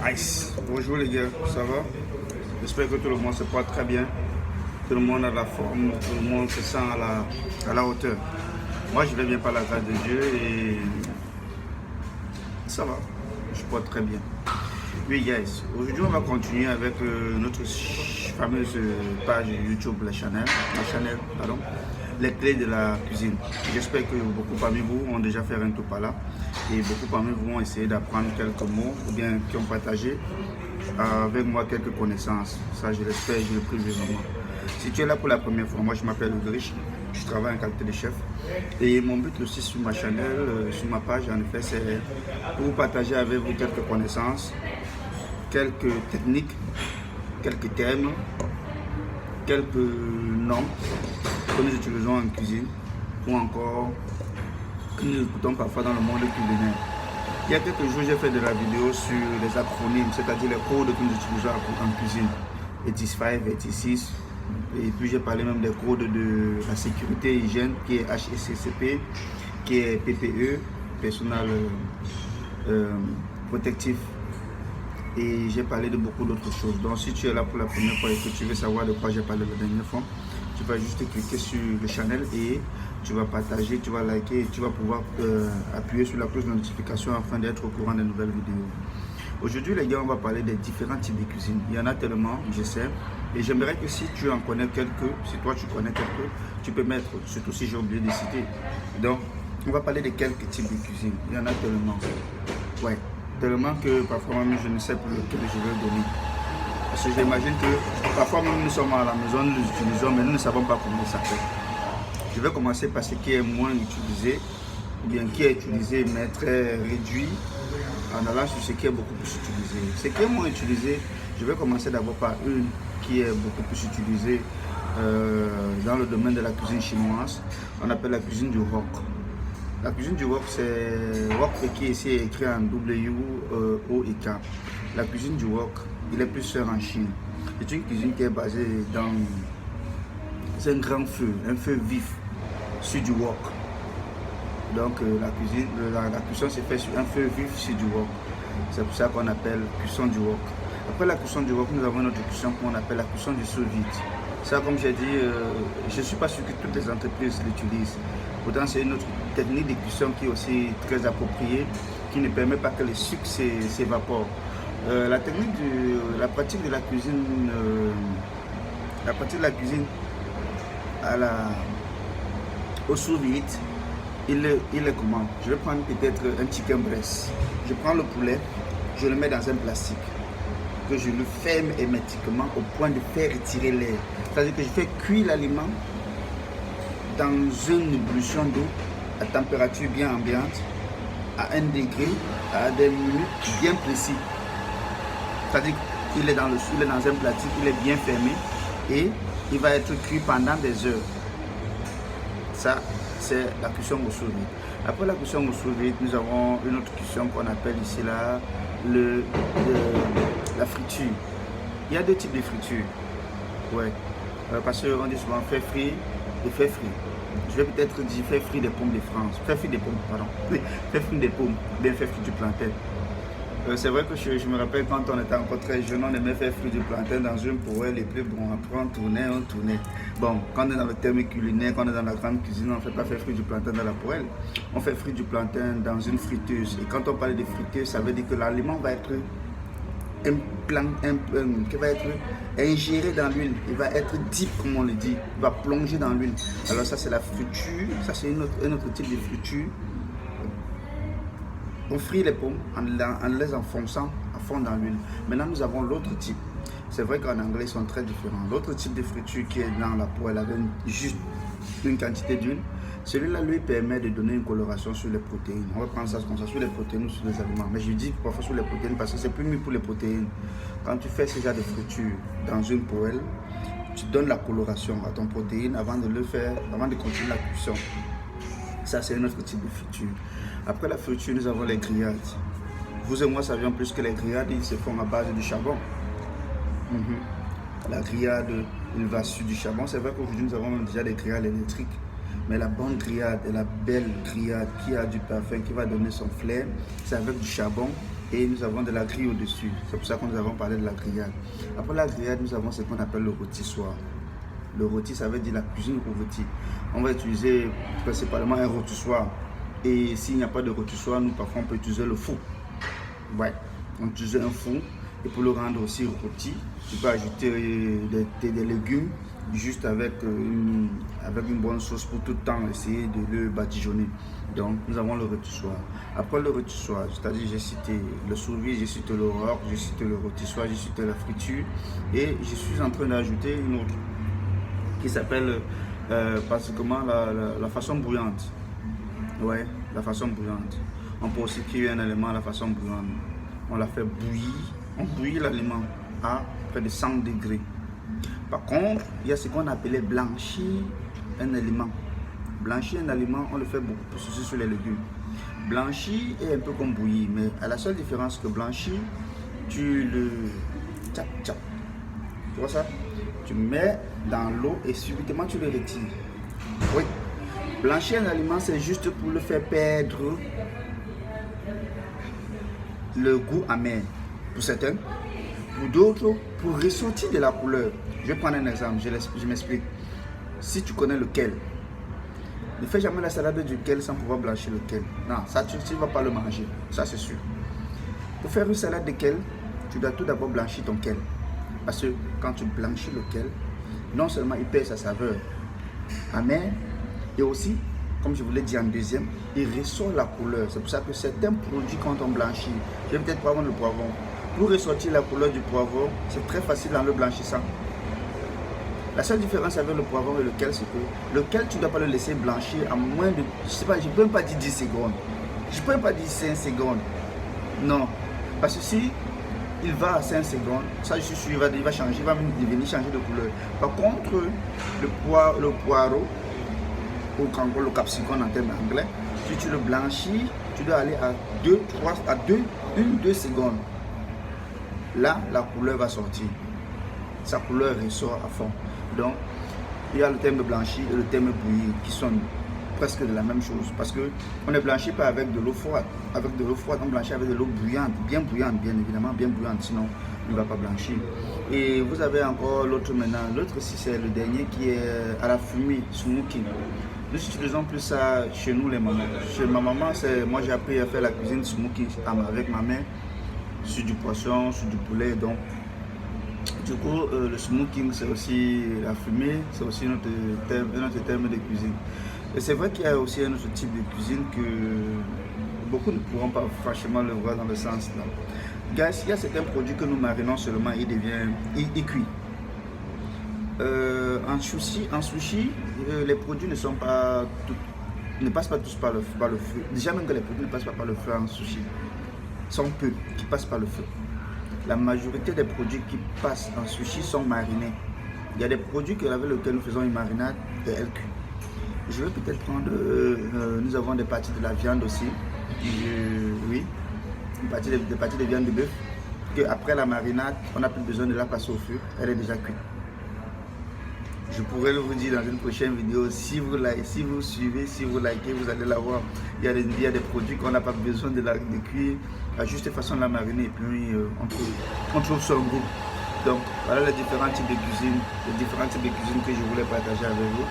Nice. Bonjour les gars, ça va? J'espère que tout le monde se porte très bien. Tout le monde a la forme, tout le monde se sent à la hauteur. Moi je vais bien par la grâce de Dieu et ça va, je porte très bien. Oui guys, aujourd'hui on va continuer avec notre fameuse page YouTube, la chaîne, pardon, les clés de la cuisine. J'espère que beaucoup parmi vous ont déjà fait un tour par là et beaucoup parmi vous ont essayé d'apprendre quelques mots ou bien qui ont partagé avec moi quelques connaissances. Ça je l'espère, je le prie vraiment. Si tu es là pour la première fois, moi je m'appelle Ulrich, je travaille en qualité de chef et mon but aussi sur ma chaîne, sur ma page en effet, c'est pour vous partager avec vous quelques connaissances, quelques techniques, quelques thèmes, quelques normes que nous utilisons en cuisine ou encore que nous écoutons parfois dans le monde culinaire. Il y a quelques jours, j'ai fait de la vidéo sur les acronymes, c'est-à-dire les codes que nous utilisons en cuisine, 85, 86, et puis j'ai parlé même des codes de la sécurité et hygiène qui est HACCP, qui est PPE, Personal Protective. Et j'ai parlé de beaucoup d'autres choses. Donc si tu es là pour la première fois et que tu veux savoir de quoi j'ai parlé la dernière fois, tu vas juste cliquer sur le channel et tu vas partager, tu vas liker et tu vas pouvoir appuyer sur la cloche de notification afin d'être au courant des nouvelles vidéos. Aujourd'hui les gars, on va parler des différents types de cuisine. Il y en a tellement, je sais. Et j'aimerais que si tu en connais quelques, si toi tu connais quelques, tu peux mettre, surtout si j'ai oublié de citer. Donc on va parler de quelques types de cuisine. Il y en a tellement. Ouais. Tellement que parfois même je ne sais plus lequel je vais donner. Parce que j'imagine que parfois même nous sommes à la maison, nous les utilisons, mais nous ne savons pas comment ça fait. Je vais commencer par ce qui est moins utilisé, ou bien qui est utilisé mais très réduit, en allant sur ce qui est beaucoup plus utilisé. Ce qui est moins utilisé, je vais commencer d'abord par une qui est beaucoup plus utilisée dans le domaine de la cuisine chinoise. On appelle la cuisine du wok. La cuisine du wok, c'est wok qui est ici écrit en W-O-E-K. La cuisine du wok, il est plus fait en Chine. C'est une cuisine qui est basée dans un grand feu, un feu vif sur du wok. Donc la cuisson se fait sur un feu vif sur du wok. C'est pour ça qu'on appelle cuisson du wok. Après la cuisson du wok, nous avons une autre cuisson qu'on appelle la cuisson du sous vide. Ça, comme j'ai dit, je ne suis pas sûr que toutes les entreprises l'utilisent. Pourtant, c'est une autre technique de cuisson qui est aussi très appropriée, qui ne permet pas que le sucre s'évapore. La pratique de la cuisine, au sous vide, il est comment? Je vais prendre peut-être un chicken breast. Je prends le poulet, je le mets dans un plastique, que je le ferme hermétiquement au point de faire retirer l'air. C'est-à-dire que je fais cuire l'aliment dans une ébullition d'eau à température bien ambiante, à 1 degré, à des minutes bien précis. C'est-à-dire qu'il est dans un plastique, il est bien fermé et il va être cuit pendant des heures. Ça, c'est la cuisson au sous vide. Après la cuisson au sous vide, nous avons une autre cuisson qu'on appelle ici là, la friture. Il y a deux types de friture. Ouais. Parce qu'on dit souvent fait frit et fait frit. Je vais peut-être dire fait frit des pommes de France. Fait frit des pommes, pardon. Fait frit des pommes, bien fait frit du plantain. C'est vrai que je me rappelle quand on était encore très jeune, on aimait faire frit du plantain dans une poêle et puis bon, après on tournait. Bon, quand on est dans le terme culinaire, quand on est dans la grande cuisine, on ne fait pas faire frit du plantain dans la poêle. On fait frit du plantain dans une friteuse. Et quand on parle de friteuse, ça veut dire que l'aliment va être qui va être ingéré dans l'huile, il va être deep comme on le dit, il va plonger dans l'huile. Alors ça c'est la friture, ça c'est un autre type de friture. On frit les pommes en les enfonçant à fond dans l'huile. Maintenant nous avons l'autre type. C'est vrai qu'en anglais ils sont très différents. L'autre type de friture qui est dans la poêle avec juste une quantité d'huile, celui-là lui permet de donner une coloration sur les protéines. On va prendre ça comme ça, sur les protéines ou sur les aliments. Mais je dis parfois sur les protéines parce que c'est plus mieux pour les protéines. Quand tu fais ce genre de friture dans une poêle, tu donnes la coloration à ton protéine avant de continuer la cuisson. Ça c'est un autre type de friture. Après la friture, nous avons les grillades. Vous et moi savions plus que les grillades, ils se font à base du charbon. La grillade, il va sur du charbon. C'est vrai qu'aujourd'hui, nous avons déjà des grillades électriques. Mais la bonne grillade et la belle grillade qui a du parfum, qui va donner son flair, c'est avec du charbon et nous avons de la grille au-dessus. C'est pour ça que nous avons parlé de la grillade. Après la grillade, nous avons ce qu'on appelle le rôtissoir. Le rôti, ça veut dire la cuisine au rôti. On va utiliser principalement un rôtissoir. Et s'il n'y a pas de rôtissoir, nous parfois on peut utiliser le four. Ouais, on utilise un four. Et pour le rendre aussi rôti, tu peux ajouter des légumes juste avec une bonne sauce pour tout le temps essayer de le badigeonner. Donc nous avons le rôtissoir. Après le rôtissoir, c'est-à-dire j'ai cité le sous-vide, j'ai cité le roc, j'ai cité le rôtissoir, j'ai cité la friture et je suis en train d'ajouter une autre qui s'appelle pratiquement la façon bouillante. Ouais, la façon bouillante. On peut aussi créer un élément à la façon bouillante. On la fait bouillir, on bouillit l'aliment à près de 100 degrés. Par contre, il y a ce qu'on appelait blanchir un aliment. Blanchir un aliment, on le fait beaucoup plus aussi sur les légumes. Blanchir est un peu comme bouillir, mais à la seule différence que blanchir, tu le tchap tchap. Tu vois ça? Tu mets dans l'eau et subitement tu le retires. Oui. Blanchir un aliment, c'est juste pour le faire perdre le goût amer. Pour certains, pour d'autres, pour ressortir de la couleur. Je vais prendre un exemple, je m'explique. Si tu connais le kale, ne fais jamais la salade du kale sans pouvoir blanchir le kale. Non, ça tu ne vas pas le manger, ça c'est sûr. Pour faire une salade de kale, tu dois tout d'abord blanchir ton kale. Parce que quand tu blanchis le kale, non seulement il perd sa saveur amère, et aussi, comme je vous l'ai dit en deuxième, il ressort la couleur. C'est pour ça que certains produits, quand on blanchit, je vais peut-être prendre le poivron. Pour ressortir la couleur du poivron, c'est très facile dans le blanchissant. La seule différence avec le poivron et le kale, c'est que le kale, tu ne dois pas le laisser blanchir à moins de, je sais pas, je ne peux même pas dire 10 secondes. Je ne peux même pas dire 5 secondes. Non. Parce que si il va à 5 secondes, ça je suis sûr, il va changer, il va même venir changer de couleur. Par contre, le poireau, ou le capsicum en termes anglais, si tu le blanchis, tu dois aller à 1-2 secondes. Là, la couleur va sortir. Sa couleur ressort à fond. Donc, il y a le terme blanchi et le terme bouillir qui sont presque de la même chose. Parce qu'on ne blanchit pas avec de l'eau froide. Avec de l'eau froide, on blanchit avec de l'eau bouillante, bien évidemment, bien bouillante, sinon il ne va pas blanchir. Et vous avez encore l'autre maintenant. L'autre, c'est le dernier qui est à la fumée, smoking. Nous utilisons plus ça chez nous les mamans. Chez ma maman, moi j'ai appris à faire la cuisine smoking avec ma mère, sur du poisson, sur du poulet. Donc, du coup, le smoking, c'est aussi la fumée, c'est aussi notre terme de cuisine. Et c'est vrai qu'il y a aussi un autre type de cuisine que beaucoup ne pourront pas franchement le voir dans le sens là. Guys, il y a certains produits que nous marinons seulement, il cuit. En sushi, les produits ne passent pas tous par le feu. Déjà même que les produits ne passent pas par le feu en sushi, sont peu qui passent par le feu. La majorité des produits qui passent en sushi sont marinés. Il y a des produits avec lesquels nous faisons une marinade et elles cuisent. Je vais peut-être prendre, nous avons des parties de la viande aussi. Oui, des parties de viande de bœuf. Après la marinade, on n'a plus besoin de la passer au feu, elle est déjà cuite. Je pourrais vous dire dans une prochaine vidéo, si vous suivez, si vous likez, vous allez la voir. Il y a des produits qu'on n'a pas besoin de cuire, à juste façon de la mariner et puis on trouve ça en groupe. Donc voilà les différents types de cuisine, que je voulais partager avec vous.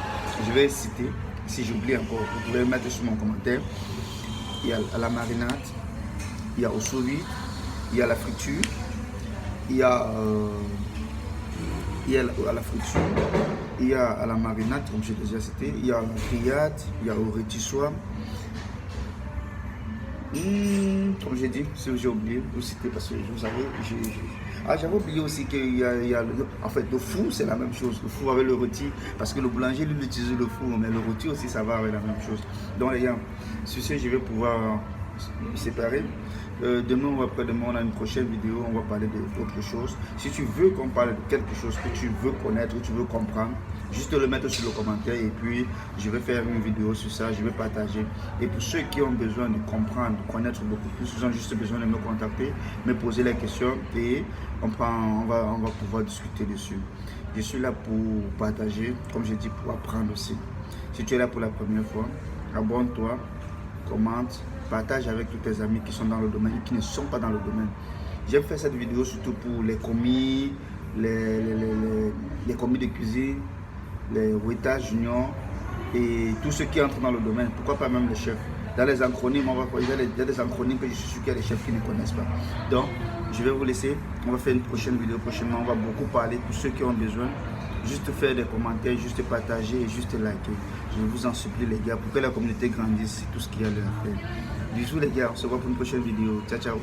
Je vais citer, si j'oublie encore, vous pouvez le mettre sur mon commentaire. Il y a à la marinade, il y a au sous vide, il y a la friture, il y a à la friture, il y a à la marinade, comme j'ai déjà cité, il y a à la grillade, il y a au rôtissoir. Comme j'ai dit, si j'ai oublié, vous citez parce que vous savez, j'avais oublié aussi qu'il y a en fait le four, c'est la même chose, le four avec le rôti, parce que le boulanger lui utilise le four, mais le rôti aussi ça va avec la même chose. Donc les gars, sur ce je vais pouvoir séparer. Demain ou après-demain, on a une prochaine vidéo, on va parler d'autre chose. Si tu veux qu'on parle de quelque chose que tu veux connaître ou tu veux comprendre, juste le mettre sur le commentaire et puis je vais faire une vidéo sur ça, je vais partager. Et pour ceux qui ont besoin de comprendre, de connaître beaucoup plus, ils ont juste besoin de me contacter, me poser les questions et on va pouvoir discuter dessus. Je suis là pour partager, comme j'ai dit, pour apprendre aussi. Si tu es là pour la première fois, abonne-toi, commente, partage avec tous tes amis qui sont dans le domaine et qui ne sont pas dans le domaine. J'aime faire cette vidéo surtout pour les commis, les commis de cuisine, les waiters juniors et tous ceux qui entrent dans le domaine, pourquoi pas même les chefs. Dans les acronymes, il y a des acronymes que je suis sûr qu'il y a des chefs qui ne connaissent pas. Donc, je vais vous laisser. On va faire une prochaine vidéo prochainement. On va beaucoup parler pour ceux qui ont besoin. Juste faire des commentaires, juste partager et juste liker. Je vous en supplie les gars, pour que la communauté grandisse, c'est tout ce qu'il y a à faire. Bisous les gars, on se voit pour une prochaine vidéo. Ciao, ciao.